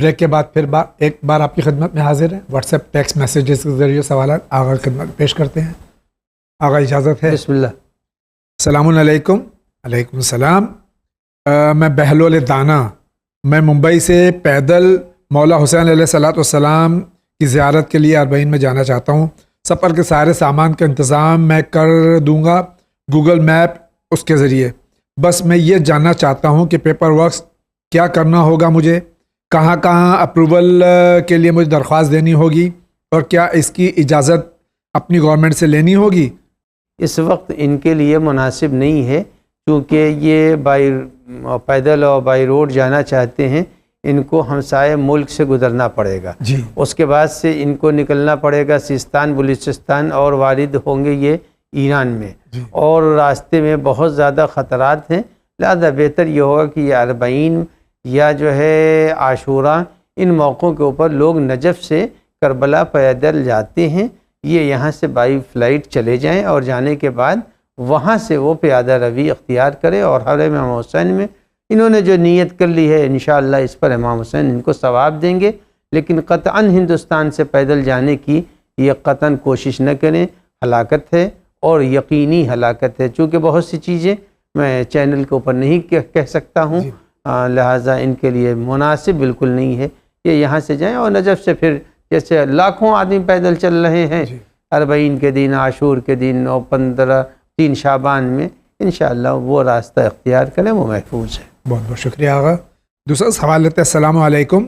Break کے بعد پھر ایک بار آپ کی خدمت میں حاضر ہیں. واٹس ایپ ٹیکسٹ میسیجز کے ذریعے سوالات آغا کی خدمت پیش کرتے ہیں. آغا اجازت ہے؟ بسم اللہ. السلام علیکم. علیکم السلام. میں بہلول دانا، میں ممبئی سے پیدل مولا حسین علیہ الصلوۃ والسلام کی زیارت کے لیے اربعین میں جانا چاہتا ہوں. سفر کے سارے سامان کا انتظام میں کر دوں گا گوگل میپ اس کے ذریعے. بس میں یہ جاننا چاہتا ہوں کہ پیپر ورکس کیا کرنا ہوگا، مجھے کہاں کہاں اپروول کے لیے مجھے درخواست دینی ہوگی، اور کیا اس کی اجازت اپنی گورنمنٹ سے لینی ہوگی؟ اس وقت ان کے لیے مناسب نہیں ہے، کیونکہ یہ پیدل اور بائی روڈ جانا چاہتے ہیں. ان کو ہمسائے ملک سے گزرنا پڑے گا. جی. اس کے بعد سے ان کو نکلنا پڑے گا سیستان بلوچستان، اور وارد ہوں گے یہ ایران میں. جی. اور راستے میں بہت زیادہ خطرات ہیں. لہذا بہتر یہ ہوگا کہ یہ اربعین یا جو ہے عاشوراء، ان موقعوں کے اوپر لوگ نجف سے کربلا پیدل جاتے ہیں، یہ یہاں سے بائی فلائٹ چلے جائیں، اور جانے کے بعد وہاں سے وہ پیادہ روی اختیار کرے. اور حرم امام حسین میں انہوں نے جو نیت کر لی ہے، انشاءاللہ اس پر امام حسین ان کو ثواب دیں گے. لیکن قطعاً ہندوستان سے پیدل جانے کی یہ قطعاً کوشش نہ کریں، ہلاکت ہے اور یقینی ہلاکت ہے. چونکہ بہت سی چیزیں میں چینل کے اوپر نہیں کہہ سکتا ہوں، لہٰذا ان کے لیے مناسب بالکل نہیں ہے. یہ یہاں سے جائیں، اور نجف سے پھر جیسے لاکھوں آدمی پیدل چل رہے ہیں اربعین کے دن، عاشور کے دن، اور 3 شعبان میں، انشاءاللہ وہ راستہ اختیار کریں، وہ محفوظ ہے. بہت بہت شکریہ آغا. دوسرا سوال لیتے ہیں. السلام علیکم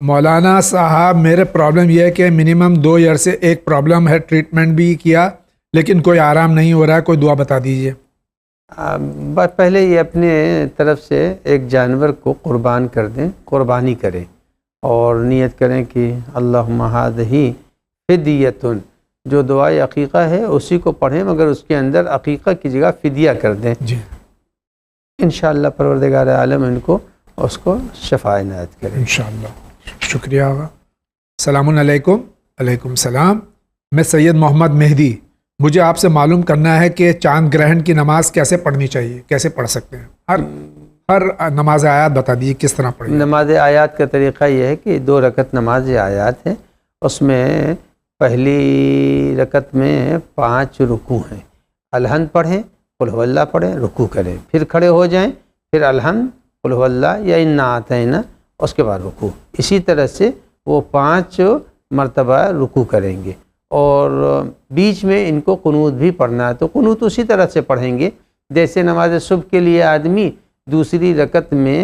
مولانا صاحب، میرے پرابلم یہ ہے کہ منیمم 2 ایئر سے ایک پرابلم ہے، ٹریٹمنٹ بھی کیا لیکن کوئی آرام نہیں ہو رہا ہے، کوئی دعا بتا دیجیے. پہلے یہ اپنے طرف سے ایک جانور کو قربان کر دیں، قربانی کریں، اور نیت کریں کہ اللہم ھذہ فدیۃ، جو دعائے عقیقہ ہے اسی کو پڑھیں، مگر اس کے اندر عقیقہ کی جگہ فدیہ کر دیں. جی. انشاءاللہ پروردگار عالم ان کو اس کو شفا عنایت کرے انشاءاللہ. شکریہ آغا. السلام علیکم. علیکم السلام. میں سید محمد مہدی. مجھے آپ سے معلوم کرنا ہے کہ چاند گرہن کی نماز کیسے پڑھنی چاہیے، کیسے پڑھ سکتے ہیں؟ ہر نماز آیات بتا دیجیے کس طرح پڑھیں. نماز آیات کا طریقہ یہ ہے کہ 2 رکعت نماز آیات ہے. اس میں پہلی رکعت میں 5 رکوع ہیں. الحمد پڑھیں، قل هو اللہ پڑھیں، رکوع کریں، پھر کھڑے ہو جائیں، پھر الحمد، قل هو اللہ یا انا اعطینا، اس کے بعد رکوع. اسی طرح سے وہ 5 مرتبہ رکوع کریں گے. اور بیچ میں ان کو قنوت بھی پڑھنا ہے، تو قنوت اسی طرح سے پڑھیں گے جیسے نماز صبح کے لیے آدمی دوسری رکعت میں،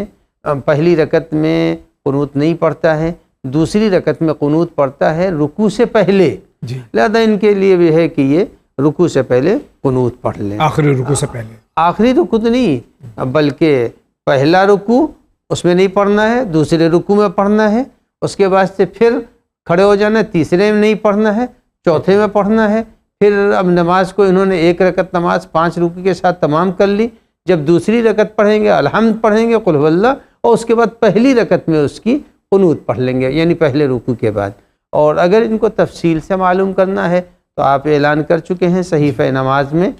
پہلی رکعت میں قنوت نہیں پڑھتا ہے، دوسری رکعت میں قنوت پڑھتا ہے رکوع سے پہلے. جی. لہذا ان کے لیے بھی ہے کہ یہ رکوع سے پہلے قنوت پڑھ لیں. آخری رکوع سے پہلے، آخری رکوع نہیں، بلکہ پہلا رکوع اس میں نہیں پڑھنا ہے، دوسرے رکوع میں پڑھنا ہے، اس کے بعد سے پھر کھڑے ہو جانا ہے، تیسرے میں نہیں پڑھنا ہے، چوتھے میں پڑھنا ہے. پھر اب نماز کو انہوں نے 1 رکعت نماز 5 رکوع کے ساتھ تمام کر لی. جب دوسری رکعت پڑھیں گے الحمد پڑھیں گے، قل هو اللہ، اور اس کے بعد پہلی رکعت میں اس کی قنوت پڑھ لیں گے، یعنی پہلے رکوع کے بعد. اور اگر ان کو تفصیل سے معلوم کرنا ہے تو آپ اعلان کر چکے ہیں، صحیفہ نماز میں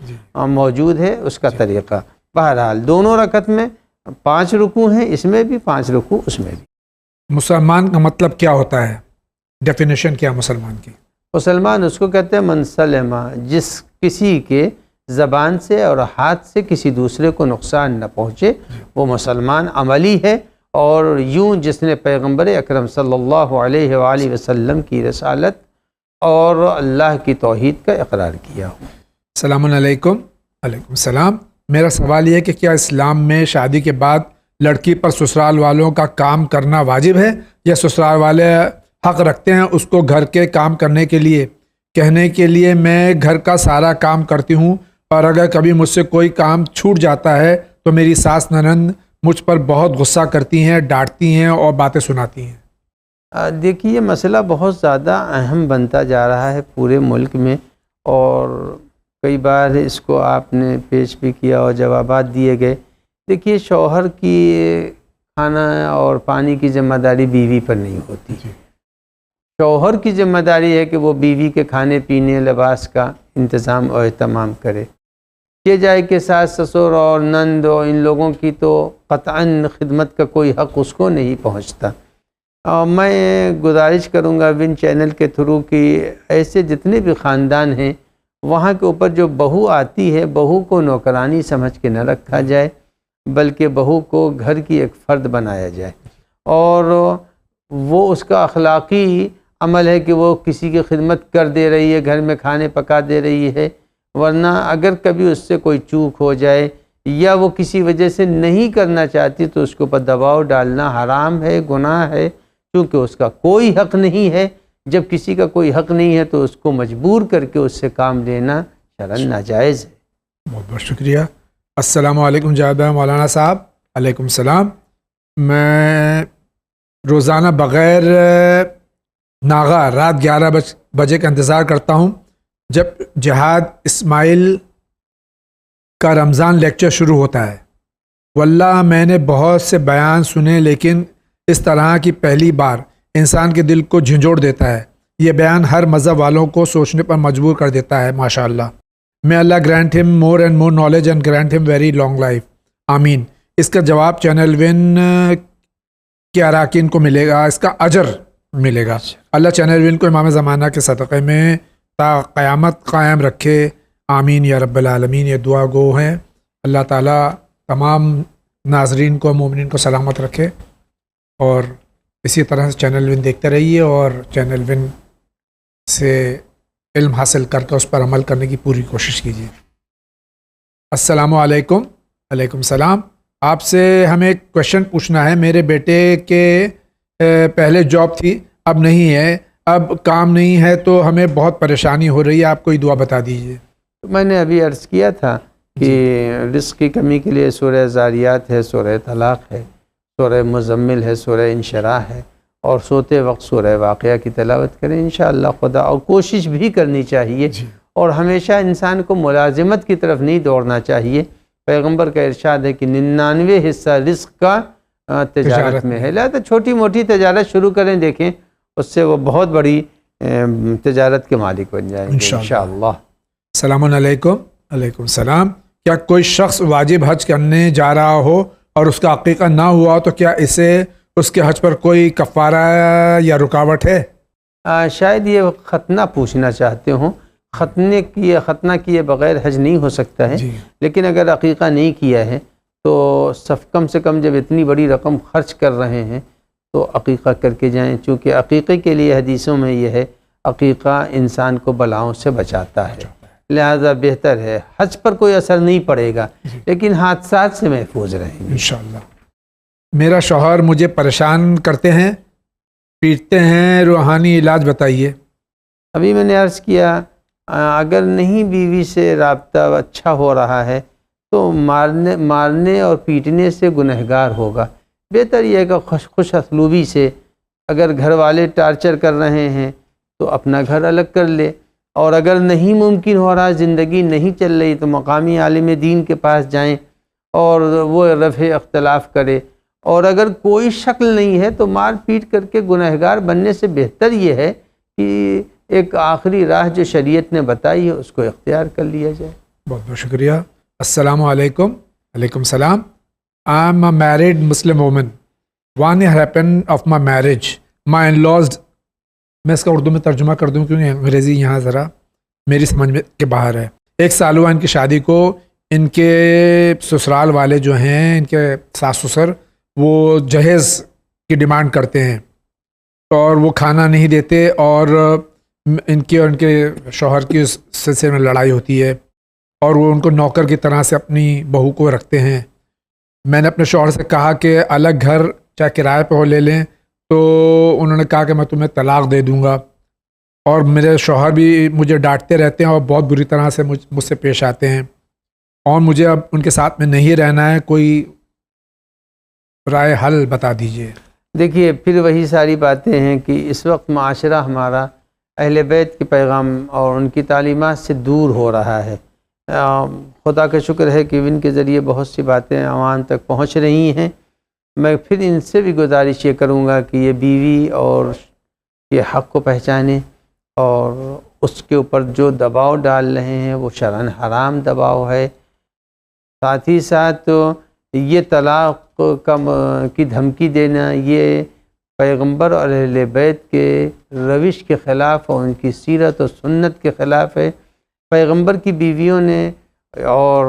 موجود ہے اس کا طریقہ. بہرحال دونوں رکعت میں 5 رکوع ہیں، اس میں بھی 5 رکوع اس میں بھی. مسلمان کا مطلب کیا ہوتا ہے؟ ڈیفینیشن کیا مسلمان کی؟ مسلمان اس کو کہتے ہیں من سلم، جس کسی کے زبان سے اور ہاتھ سے کسی دوسرے کو نقصان نہ پہنچے، وہ مسلمان عملی ہے. اور یوں جس نے پیغمبر اکرم صلی اللہ علیہ وآلہ وسلم کی رسالت اور اللہ کی توحید کا اقرار کیا ہو. السلام علیکم. علیکم السلام. میرا سوال یہ ہے کہ کیا اسلام میں شادی کے بعد لڑکی پر سسرال والوں کا کام کرنا واجب ہے، یا سسرال والے حق رکھتے ہیں اس کو گھر کے کام کرنے کے لیے، کہنے کے لیے میں گھر کا سارا کام کرتی ہوں، اور اگر کبھی مجھ سے کوئی کام چھوٹ جاتا ہے تو میری ساس ننند مجھ پر بہت غصہ کرتی ہیں، ڈانٹتی ہیں اور باتیں سناتی ہیں؟ دیکھیے، یہ مسئلہ بہت زیادہ اہم بنتا جا رہا ہے پورے ملک میں، اور کئی بار اس کو آپ نے پیش بھی کیا اور جوابات دیے گئے. دیکھیے، شوہر کی کھانا اور پانی کی ذمہ داری بیوی پر نہیں ہوتی. شوہر کی ذمہ داری ہے کہ وہ بیوی کے کھانے پینے، لباس کا انتظام اور اہتمام کرے. یہ جائے کہ ساس سسر اور نند اور ان لوگوں کی تو قطعاً خدمت کا کوئی حق اس کو نہیں پہنچتا. اور میں گزارش کروں گا ون چینل کے تھرو کہ ایسے جتنے بھی خاندان ہیں وہاں کے اوپر جو بہو آتی ہے بہو کو نوکرانی سمجھ کے نہ رکھا جائے بلکہ بہو کو گھر کی ایک فرد بنایا جائے. اور وہ اس کا اخلاقی عمل ہے کہ وہ کسی کی خدمت کر دے رہی ہے, گھر میں کھانے پکا دے رہی ہے, ورنہ اگر کبھی اس سے کوئی چوک ہو جائے یا وہ کسی وجہ سے نہیں کرنا چاہتی تو اس کے اوپر دباؤ ڈالنا حرام ہے, گناہ ہے, کیونکہ اس کا کوئی حق نہیں ہے. جب کسی کا کوئی حق نہیں ہے تو اس کو مجبور کر کے اس سے کام لینا شرعاً ناجائز ہے. بہت بہت شکریہ. السلام علیکم جاوید مولانا صاحب. علیکم السلام. میں روزانہ بغیر ناغہ رات 11 بجے کا انتظار کرتا ہوں جب جہاد اسماعیل کا رمضان لیکچر شروع ہوتا ہے. واللہ میں نے بہت سے بیان سنے لیکن اس طرح کی پہلی بار انسان کے دل کو جھنجھوڑ دیتا ہے. یہ بیان ہر مذہب والوں کو سوچنے پر مجبور کر دیتا ہے. ماشاء اللہ. may Allah grant him more and more knowledge and grant him very long life. آمین. اس کا جواب چینل ون کے اراکین کو ملے گا, اس کا اجر ملے گا. اللہ چینل ون کو امام زمانہ کے صدقے میں تا قیامت قائم رکھے. آمین یا رب العالمین. یہ دعا گو ہیں. اللہ تعالیٰ تمام ناظرین کو, مومنین کو سلامت رکھے اور اسی طرح سے چینل ون دیکھتے رہیے اور چینل ون سے علم حاصل کر کے اس پر عمل کرنے کی پوری کوشش کیجیے. السلام علیکم. علیکم السلام. آپ سے ہمیں ایک کویشچن پوچھنا ہے. میرے بیٹے کے پہلے جاب تھی, اب نہیں ہے, اب کام نہیں ہے تو ہمیں بہت پریشانی ہو رہی ہے. آپ کوئی دعا بتا دیجیے. میں نے ابھی عرض کیا تھا کہ رزق کی کمی کے لیے سورہ زاریات ہے, سورہ طلاق ہے, سورہ مزمل ہے, سورہ انشراح ہے, اور سوتے وقت سورہ واقعہ کی تلاوت کریں انشاءاللہ خدا. اور کوشش بھی کرنی چاہیے اور ہمیشہ انسان کو ملازمت کی طرف نہیں دوڑنا چاہیے. پیغمبر کا ارشاد ہے کہ 99 حصہ رزق کا تجارت میں ہے. لہذا چھوٹی موٹی تجارت شروع کریں, دیکھیں اس سے وہ بہت بڑی تجارت کے مالک بن جائیں گے انشاءاللہ. السلام علیکم. علیکم السلام. کیا کوئی شخص واجب حج کرنے جا رہا ہو اور اس کا عقیقہ نہ ہوا تو کیا اسے اس کے حج پر کوئی کفارہ یا رکاوٹ ہے؟ شاید یہ ختنہ پوچھنا چاہتے ہوں. ختنہ کیے بغیر حج نہیں ہو سکتا ہے. لیکن اگر عقیقہ نہیں کیا ہے تو کم سے کم جب اتنی بڑی رقم خرچ کر رہے ہیں تو عقیقہ کر کے جائیں, چونکہ عقیقے کے لیے حدیثوں میں یہ ہے عقیقہ انسان کو بلاؤں سے بچاتا ہے. لہذا بہتر ہے. حج پر کوئی اثر نہیں پڑے گا لیکن حادثات سے محفوظ رہیں گے انشاءاللہ. میرا شوہر مجھے پریشان کرتے ہیں, پیٹتے ہیں, روحانی علاج بتائیے. ابھی میں نے عرض کیا اگر نہیں بیوی سے رابطہ اچھا ہو رہا ہے تو مارنے اور پیٹنے سے گنہگار ہوگا. بہتر یہ ہے کہ خوش اسلوبی سے, اگر گھر والے ٹارچر کر رہے ہیں تو اپنا گھر الگ کر لے, اور اگر نہیں ممکن ہو رہا, زندگی نہیں چل رہی, تو مقامی عالم دین کے پاس جائیں اور وہ رفع اختلاف کرے. اور اگر کوئی شکل نہیں ہے تو مار پیٹ کر کے گنہگار بننے سے بہتر یہ ہے کہ ایک آخری راہ جو شریعت نے بتائی ہے اس کو اختیار کر لیا جائے. بہت بہت شکریہ. السلام علیکم. علیکم السلام. I am a married Muslim woman. One happened of my marriage. My in-laws, میں اس کا اردو میں ترجمہ کر دوں کیونکہ انگریزی یہاں ذرا میری سمجھ میں کے باہر ہے. 1 سال ہوا ان کی شادی کو. ان کے سسرال والے جو ہیں, ان کے ساس سسر, وہ جہیز کی ڈیمانڈ کرتے ہیں اور وہ کھانا نہیں دیتے, اور ان کی اور ان کے شوہر کی اس سلسلے میں لڑائی ہوتی ہے اور وہ ان کو نوکر کی طرح سے اپنی بہو کو رکھتے ہیں. میں نے اپنے شوہر سے کہا کہ الگ گھر چاہے کرائے پہ ہو لے لیں, تو انہوں نے کہا کہ میں تمہیں طلاق دے دوں گا. اور میرے شوہر بھی مجھے ڈانٹتے رہتے ہیں اور بہت بری طرح سے مجھ سے پیش آتے ہیں, اور مجھے اب ان کے ساتھ میں نہیں رہنا ہے. کوئی رائے حل بتا دیجئے. دیکھیے پھر وہی ساری باتیں ہیں کہ اس وقت معاشرہ ہمارا اہل بیت کے پیغام اور ان کی تعلیمات سے دور ہو رہا ہے. خدا کا شکر ہے کہ ان کے ذریعے بہت سی باتیں عوام تک پہنچ رہی ہیں. میں پھر ان سے بھی گزارش یہ کروں گا کہ یہ بیوی اور یہ حق کو پہچانیں, اور اس کے اوپر جو دباؤ ڈال رہے ہیں وہ شرعاً حرام دباؤ ہے. ساتھ ہی ساتھ یہ طلاق کی دھمکی دینا یہ پیغمبر اور اہل بیت کے روش کے خلاف اور ان کی سیرت و سنت کے خلاف ہے۔ پیغمبر کی بیویوں نے اور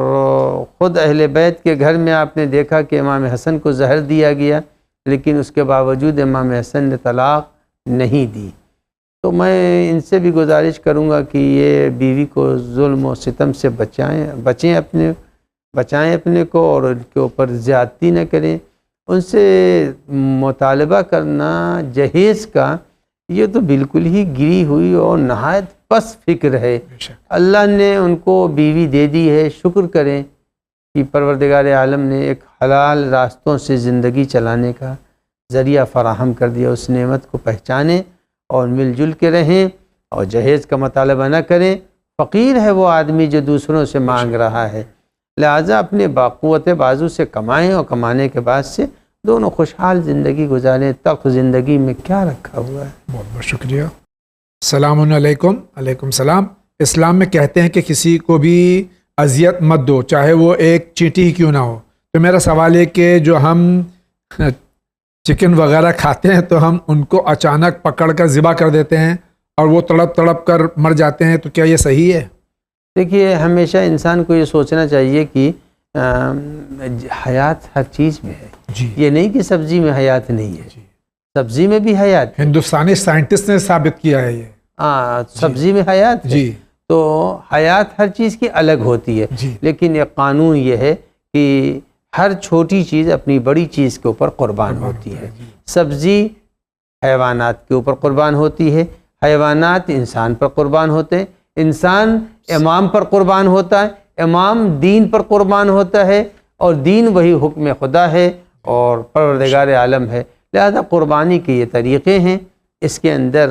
خود اہل بیت کے گھر میں آپ نے دیکھا کہ امام حسن کو زہر دیا گیا، لیکن اس کے باوجود امام حسن نے طلاق نہیں دی۔ تو میں ان سے بھی گزارش کروں گا کہ یہ بیوی کو ظلم و ستم سے بچائیں اپنے کو، اور ان کے اوپر زیادتی نہ کریں۔ ان سے مطالبہ کرنا جہیز کا یہ تو بالکل ہی گری ہوئی اور نہایت پس فکر ہے۔ اللہ نے ان کو بیوی دے دی ہے، شکر کریں کہ پروردگار عالم نے ایک حلال راستوں سے زندگی چلانے کا ذریعہ فراہم کر دیا۔ اس نعمت کو پہچانیں اور مل جل کے رہیں اور جہیز کا مطالبہ نہ کریں۔ فقیر ہے وہ آدمی جو دوسروں سے مانگ رہا ہے، لہٰذا اپنے باقوت بازو سے کمائیں اور کمانے کے بعد سے دونوں خوشحال زندگی گزاریں۔ تلخ زندگی میں کیا رکھا ہوا ہے؟ بہت بہت شکریہ۔ السلام علیکم۔ علیکم السلام۔ اسلام میں کہتے ہیں کہ کسی کو بھی اذیت مت دو، چاہے وہ ایک چینٹی ہی کیوں نہ ہو۔ تو میرا سوال ہے کہ جو ہم چکن وغیرہ کھاتے ہیں تو ہم ان کو اچانک پکڑ کر ذبح کر دیتے ہیں اور وہ تڑپ تڑپ کر مر جاتے ہیں، تو کیا یہ صحیح ہے؟ دیکھیے، ہمیشہ انسان کو یہ سوچنا چاہیے کہ حیات ہر چیز میں ہے۔ جی، یہ نہیں کہ سبزی میں حیات نہیں ہے، سبزی میں بھی حیات ہے۔ ہندوستانی سائنٹسٹ نے ثابت کیا ہے یہ۔ سبزی میں حیات ہے، جی، تو حیات ہر چیز کی الگ ہوتی ہے، جی، لیکن ایک قانون یہ ہے کہ ہر چھوٹی چیز اپنی بڑی چیز کے اوپر قربان ہوتی ہے۔ سبزی حیوانات کے اوپر قربان ہوتی ہے، حیوانات انسان پر قربان ہوتے ہیں، انسان امام پر قربان ہوتا ہے، امام دین پر قربان ہوتا ہے، اور دین وہی حکم خدا ہے اور پروردگار عالم ہے۔ لہذا قربانی کے یہ طریقے ہیں، اس کے اندر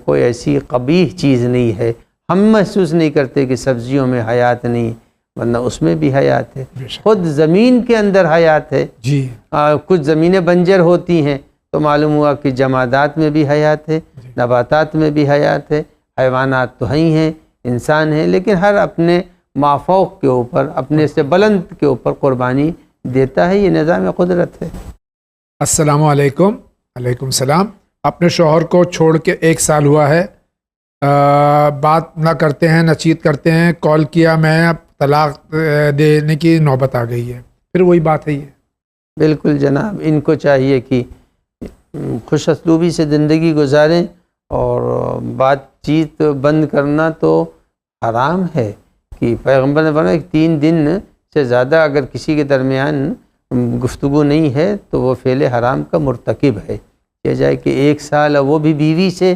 کوئی ایسی قبیح چیز نہیں ہے۔ ہم محسوس نہیں کرتے کہ سبزیوں میں حیات نہیں، ورنہ اس میں بھی حیات ہے۔ خود زمین کے اندر حیات ہے۔ جی، کچھ زمینیں بنجر ہوتی ہیں تو معلوم ہوا کہ جمادات میں بھی حیات ہے، نباتات میں بھی حیات ہے، حیوانات تو ہی ہیں، انسان ہیں، لیکن ہر اپنے مافوق کے اوپر، اپنے سے بلند کے اوپر قربانی دیتا ہے۔ یہ نظام قدرت ہے۔ السلام علیکم۔ علیکم السلام۔ اپنے شوہر کو چھوڑ کے 1 سال ہوا ہے، بات نہ کرتے ہیں، نہ چیت کرتے ہیں، کال کیا میں اب طلاق دینے کی نوبت آ گئی ہے، پھر وہی بات ہے یہ؟ بالکل جناب، ان کو چاہیے کہ خوش اسلوبی سے زندگی گزاریں، اور بات چیت بند کرنا تو حرام ہے، کہ پیغمبر نے فرمایا کہ 3 دن سے زیادہ اگر کسی کے درمیان گفتگو نہیں ہے تو وہ فعل حرام کا مرتکب ہے۔ کیا جائے کہ 1 سال وہ بھی بیوی سے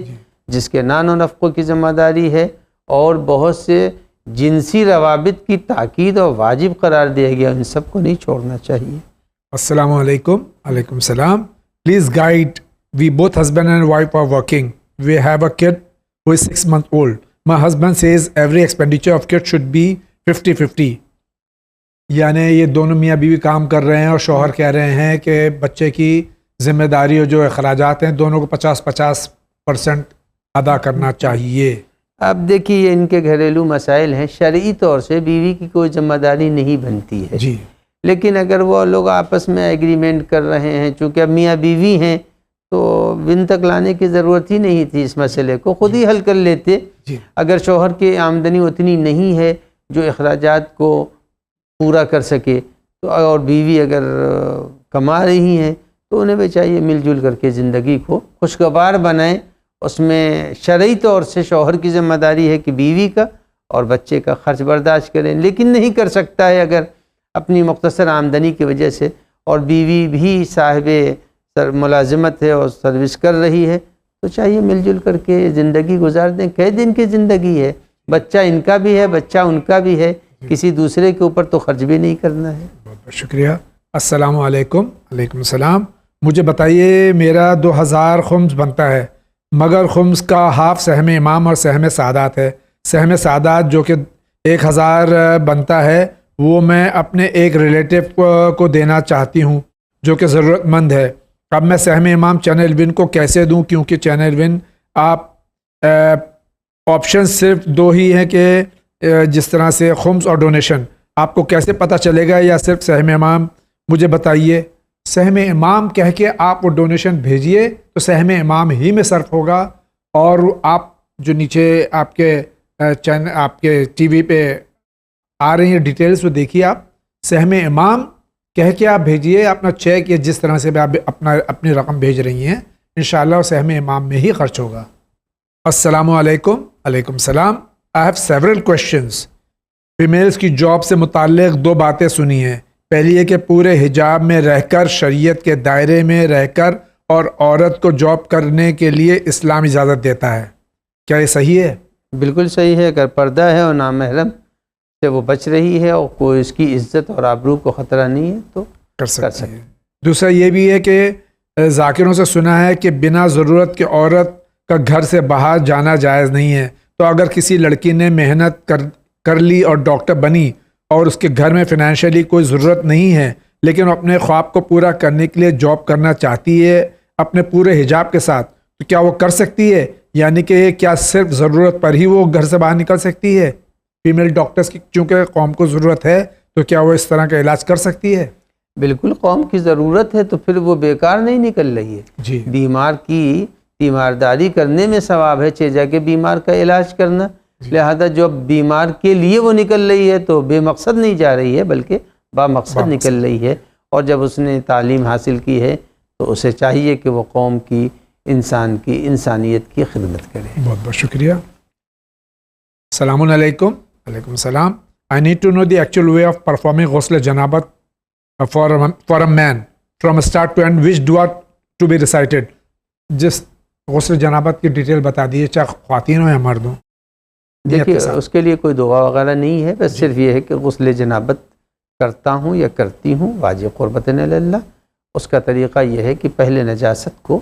جس کے نان و نفقوں کی ذمہ داری ہے، اور بہت سے جنسی روابط کی تاکید اور واجب قرار دیا گیا، ان سب کو نہیں چھوڑنا چاہیے۔ السلام علیکم۔ علیکم السلام۔ Please guide, we both husband and wife are working, we have a kid who is 6 months old. My husband says every expenditure of kid should be 50-50. یعنی یہ دونوں میاں بیوی کام کر رہے ہیں اور شوہر کہہ رہے ہیں کہ بچے کی ذمہ داری اور جو اخراجات ہیں دونوں کو 50% ادا کرنا چاہیے۔ اب دیکھیے، یہ ان کے گھریلو مسائل ہیں، شرعی طور سے بیوی کی کوئی ذمہ داری نہیں بنتی ہے، جی، لیکن اگر وہ لوگ آپس میں ایگریمنٹ کر رہے ہیں، چونکہ اب میاں بیوی ہیں تو بن تک لانے کی ضرورت ہی نہیں تھی، اس مسئلے کو خود ہی حل کر لیتے۔ جی، اگر شوہر کی آمدنی اتنی نہیں ہے جو اخراجات کو پورا کر سکے، تو اور بیوی اگر کما رہی ہیں تو انہیں بھی چاہیے مل جل کر کے زندگی کو خوشگوار بنائیں۔ اس میں شرعی طور سے شوہر کی ذمہ داری ہے کہ بیوی کا اور بچے کا خرچ برداشت کریں، لیکن نہیں کر سکتا ہے اگر اپنی مختصر آمدنی کی وجہ سے، اور بیوی بھی صاحب ملازمت ہے اور سروس کر رہی ہے، تو چاہیے مل جل کر کے زندگی گزار دیں۔ کئی دن کی زندگی ہے، بچہ ان کا بھی ہے، بچہ ان کا بھی ہے، کسی دوسرے کے اوپر تو خرچ بھی نہیں کرنا ہے۔ بہت بہت شکریہ۔ السلام علیکم۔ علیکم السلام۔ مجھے بتائیے، میرا 2000 خمس بنتا ہے، مگر خمس کا ہاف سہم امام اور سہم سعادات ہے۔ سہم سعادات جو کہ 1000 بنتا ہے وہ میں اپنے ایک ریلیٹیو کو دینا چاہتی ہوں جو کہ ضرورت مند ہے۔ اب میں سہم امام چینل ون کو کیسے دوں، کیونکہ چینل ون آپ آپشن صرف 2 ہی ہیں کہ جس طرح سے خمس اور ڈونیشن، آپ کو کیسے پتہ چلے گا یا صرف سہم امام؟ مجھے بتائیے. سہم امام کہہ کے آپ وہ ڈونیشن بھیجیے تو سہم امام ہی میں صرف ہوگا، اور آپ جو نیچے آپ کے چینل آپ کے ٹی وی پہ آ رہی ہیں ڈیٹیلز وہ دیکھیے. آپ سہم امام کہہ کے آپ بھیجیے اپنا چیک یا جس طرح سے بھی آپ اپنی رقم بھیج رہی ہیں، انشاءاللہ وہ سہم امام میں ہی خرچ ہوگا. السلام علیکم. علیکم السلام. I have several questions. Females کی جاب سے متعلق 2 باتیں سنی ہیں. پہلی ہے کہ پورے حجاب میں رہ کر، شریعت کے دائرے میں رہ کر، اور عورت کو جاب کرنے کے لیے اسلام اجازت دیتا ہے. کیا یہ صحیح ہے؟ بالکل صحیح ہے. اگر پردہ ہے اور نامحرم سے وہ بچ رہی ہے اور کوئی اس کی عزت اور آبرو کو خطرہ نہیں ہے تو کر سکتی ہے. دوسرا یہ بھی ہے کہ ذاکروں سے سنا ہے کہ بنا ضرورت کے عورت کا گھر سے باہر جانا جائز نہیں ہے. تو اگر کسی لڑکی نے محنت کر لی اور ڈاکٹر بنی اور اس کے گھر میں فائنینشلی کوئی ضرورت نہیں ہے، لیکن وہ اپنے خواب کو پورا کرنے کے لیے جاب کرنا چاہتی ہے اپنے پورے حجاب کے ساتھ، تو کیا وہ کر سکتی ہے؟ یعنی کہ کیا صرف ضرورت پر ہی وہ گھر سے باہر نکل سکتی ہے؟ فیمیل ڈاکٹرز کی چونکہ قوم کو ضرورت ہے تو کیا وہ اس طرح کا علاج کر سکتی ہے؟ بالکل قوم کی ضرورت ہے تو پھر وہ بیکار نہیں نکل رہی ہے. جی. بیمار کی تیمارداری کرنے میں ثواب ہے چہ جا کے بیمار کا علاج کرنا. لہذا جو بیمار کے لیے وہ نکل رہی ہے تو بے مقصد نہیں جا رہی ہے بلکہ با مقصد نکل رہی ہے. اور جب اس نے تعلیم حاصل کی ہے تو اسے چاہیے کہ وہ قوم کی، انسان کی، انسانیت کی خدمت کرے. بہت بہت شکریہ. السلام علیکم. علیکم السلام. I need to know the actual way of performing غسل جنابت for a man from start to end, which dua to be recited. جس غسل جنابت کی ڈیٹیل بتا دیجیے، چاہے خواتین ہو یا مرد ہو. دیکھیے اس کے لیے کوئی دعا وغیرہ نہیں ہے، بس صرف یہ ہے کہ غسل جنابت کرتا ہوں یا کرتی ہوں واجب قربتن اللہ. اس کا طریقہ یہ ہے کہ پہلے نجاست کو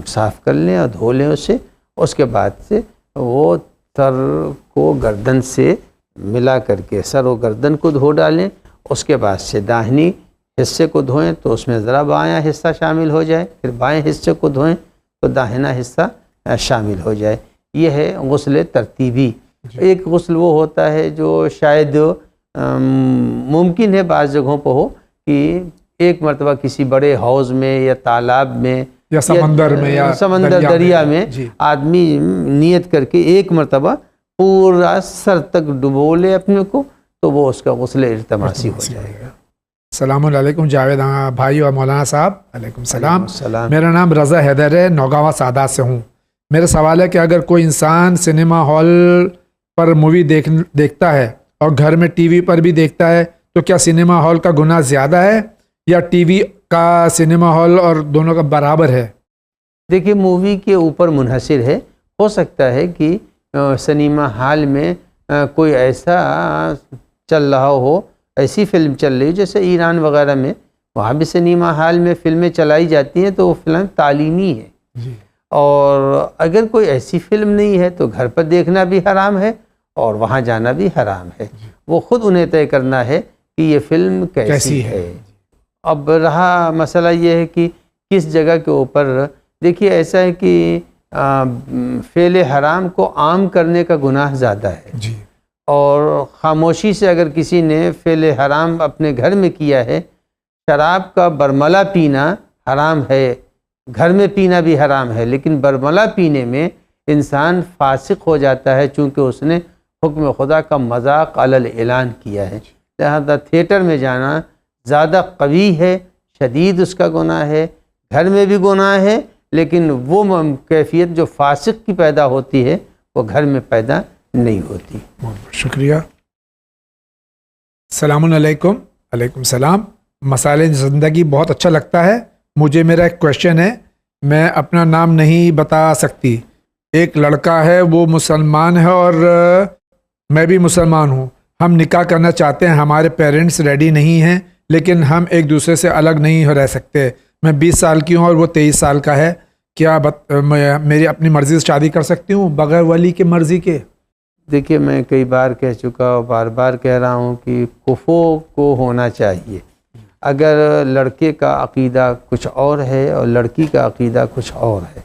صاف کر لیں اور دھو لیں اسے. اس کے بعد سے وہ سر کو گردن سے ملا کر کے سر و گردن کو دھو ڈالیں. اس کے بعد سے داہنی حصے کو دھوئیں تو اس میں ذرا بایاں حصہ شامل ہو جائے، پھر بائیں حصے کو دھوئیں تو داہنا حصہ شامل ہو جائے. یہ ہے غسل ترتیبی. ایک غسل وہ ہوتا ہے جو شاید ممکن ہے بعض جگہوں پہ ہو کہ ایک مرتبہ کسی بڑے حوض میں یا تالاب میں یا سمندر میں یا دریا میں آدمی نیت کر کے ایک مرتبہ پورا سر تک ڈبو لے اپنے کو تو وہ اس کا غسل ارتماسی ہو جائے گا. السلام علیکم جاوید بھائی اور مولانا صاحب. علیکم السلام. السلام. میرا نام رضا حیدر ہے، نوگاواں سعادات سے ہوں. میرا سوال ہے کہ اگر کوئی انسان سنیما ہال پر مووی دیکھتا ہے اور گھر میں ٹی وی پر بھی دیکھتا ہے تو کیا سنیما ہال کا گناہ زیادہ ہے یا ٹی وی کا سنیما ہال اور دونوں کا برابر ہے؟ دیکھیے مووی کے اوپر منحصر ہے. ہو سکتا ہے کہ سنیما ہال میں کوئی ایسا چل رہا ہو، ایسی فلم چل رہی ہو جیسے ایران وغیرہ میں، وہاں بھی سنیما ہال میں فلمیں چلائی جاتی ہیں تو وہ فلم تعلیمی ہے. جی. اور اگر کوئی ایسی فلم نہیں ہے تو گھر پر دیکھنا بھی حرام ہے اور وہاں جانا بھی حرام ہے. وہ خود انہیں طے کرنا ہے کہ یہ فلم کیسی ہے. اب رہا مسئلہ یہ ہے کہ کس جگہ کے اوپر. دیکھیے ایسا ہے کہ فعل حرام کو عام کرنے کا گناہ زیادہ ہے. جی. اور خاموشی سے اگر کسی نے فعل حرام اپنے گھر میں کیا ہے، شراب کا برملا پینا حرام ہے، گھر میں پینا بھی حرام ہے، لیکن برملا پینے میں انسان فاسق ہو جاتا ہے چونکہ اس نے حکم خدا کا مذاق علی الاعلان کیا ہے. لہذا تھیٹر میں جانا زیادہ قوی ہے، شدید اس کا گناہ ہے. گھر میں بھی گناہ ہے لیکن وہ کیفیت جو فاسق کی پیدا ہوتی ہے وہ گھر میں پیدا نہیں ہوتی. بہت بہت شکریہ. السلام علیکم. علیکم السلام. مسائل زندگی بہت اچھا لگتا ہے. مجھے میرا ایک کویشچن ہے، میں اپنا نام نہیں بتا سکتی. ایک لڑکا ہے، وہ مسلمان ہے اور میں بھی مسلمان ہوں. ہم نکاح کرنا چاہتے ہیں، ہمارے پیرنٹس ریڈی نہیں ہیں لیکن ہم ایک دوسرے سے الگ نہیں رہ سکتے. میں 20 سال کی ہوں اور وہ 23 سال کا ہے. کیا میری اپنی مرضی سے شادی کر سکتی ہوں بغیر ولی کے مرضی کے؟ دیکھیے میں کئی بار کہہ چکا اور بار بار کہہ رہا ہوں کہ کفو کو ہونا چاہیے. اگر لڑکے کا عقیدہ کچھ اور ہے اور لڑکی کا عقیدہ کچھ اور ہے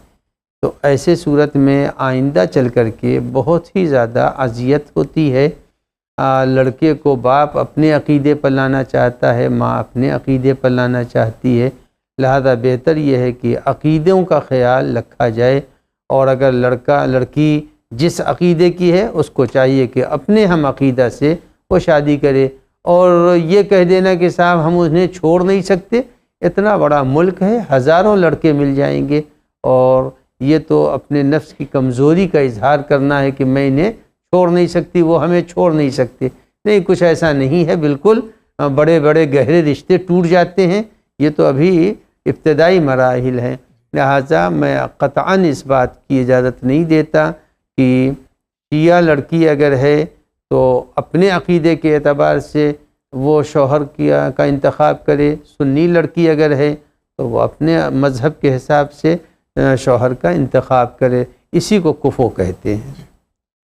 تو ایسے صورت میں آئندہ چل کر کے بہت ہی زیادہ اذیت ہوتی ہے لڑکے کو باپ اپنے عقیدے پر لانا چاہتا ہے، ماں اپنے عقیدے پر لانا چاہتی ہے، لہذا بہتر یہ ہے کہ عقیدوں کا خیال رکھا جائے، اور اگر لڑکا لڑکی جس عقیدے کی ہے اس کو چاہیے کہ اپنے ہم عقیدہ سے وہ شادی کرے، اور یہ کہہ دینا کہ صاحب ہم انہیں چھوڑ نہیں سکتے، اتنا بڑا ملک ہے، ہزاروں لڑکے مل جائیں گے، اور یہ تو اپنے نفس کی کمزوری کا اظہار کرنا ہے کہ میں انہیں چھوڑ نہیں سکتی، وہ ہمیں چھوڑ نہیں سکتے۔ نہیں، کچھ ایسا نہیں ہے، بالکل بڑے بڑے گہرے رشتے ٹوٹ جاتے ہیں، یہ تو ابھی ابتدائی مراحل ہیں، لہٰذا میں قطعاً اس بات کی اجازت نہیں دیتا کہ شیعہ لڑکی اگر ہے تو اپنے عقیدے کے اعتبار سے وہ شوہر کا انتخاب کرے، سنی لڑکی اگر ہے تو وہ اپنے مذہب کے حساب سے شوہر کا انتخاب کرے، اسی کو کفو کہتے ہیں۔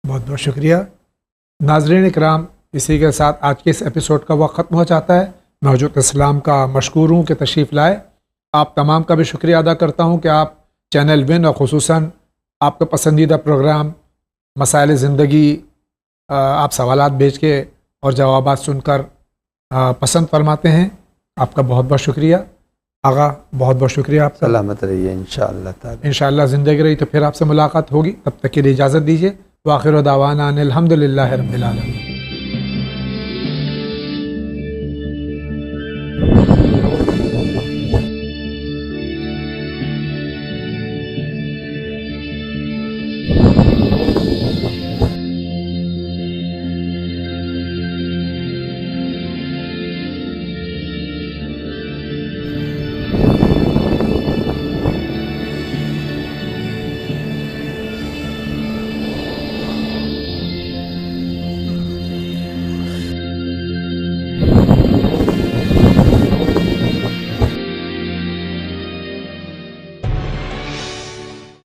بہت بہت شکریہ ناظرین اکرام، اسی کے ساتھ آج کے اس ایپیسوڈ کا وقت ختم ہو جاتا ہے۔ میں حجت اسلام کا مشکور ہوں کہ تشریف لائے، آپ تمام کا بھی شکریہ ادا کرتا ہوں کہ آپ چینل ون اور خصوصاً آپ کا پسندیدہ پروگرام مسائل زندگی آپ سوالات بھیج کے اور جوابات سن کر پسند فرماتے ہیں، آپ کا بہت بہت شکریہ آغا، بہت بہت شکریہ آپ کا۔ سلامت رہیے انشاءاللہ تعالی۔ انشاءاللہ زندگی رہی تو پھر آپ سے ملاقات ہوگی، تب تک کے لیے اجازت دیجیے۔ وآخر دعوانا ان الحمد للہ رب العالمین۔